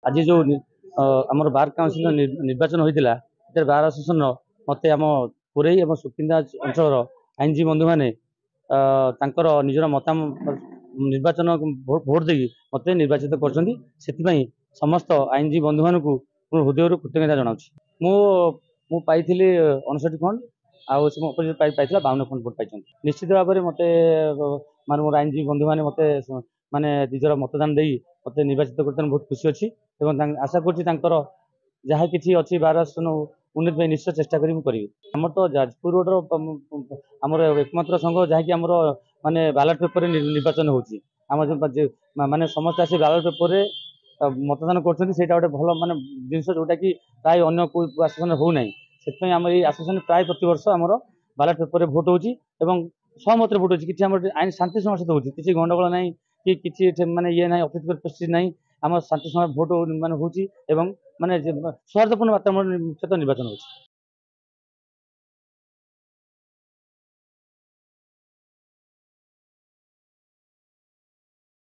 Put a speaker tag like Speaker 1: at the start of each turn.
Speaker 1: आज जो आमर बार काउंसिल निर्वाचन होता है बार आसोसिएशन मत आम कोरई और सुकिंदा अंचल आईनजीवी बंधु मैंने निजर मताम निर्वाचन भोट दे मत निर्वाचित कर समस्त आईनजीवी बंधु मान हृदय कृतज्ञता जनाऊँ। मु पाई 59 फंड आपोजिट पाई 52 फंड भोट पाई निश्चित भाव में मत मान मोर आईनजीवी बंधु मैंने मत माने निजर मतदान दे मत निर्वाचित कर बहुत खुशी अच्छी आशा कर जहाँ कि अच्छी बार उन्नति निश्चय चेष्टा करी आम तो जाजपुर रोड आमर एकमात्र संघ जहाँकि आमर माने बैलेट पेपर निर्वाचन होची माने समस्त आसी बैलेट पेपर मतदान कर गोटे भल माने जिनस जोटा कि प्राय अन्य कोई आसोसिएशन हो ना से आम ये आसोसिएशन प्राय प्रत वर्ष आमर बैलेट पेपर भोट होची सहमत भोट होची कि आईन शांति सहित होची किसी गंडगोल ना कि किसी माने ये ना अप्रीतिकर परिस्थिति ना आम शांति समय भोट माने होची माने सौहार्दपूर्ण वातावरण निर्वाचन होची।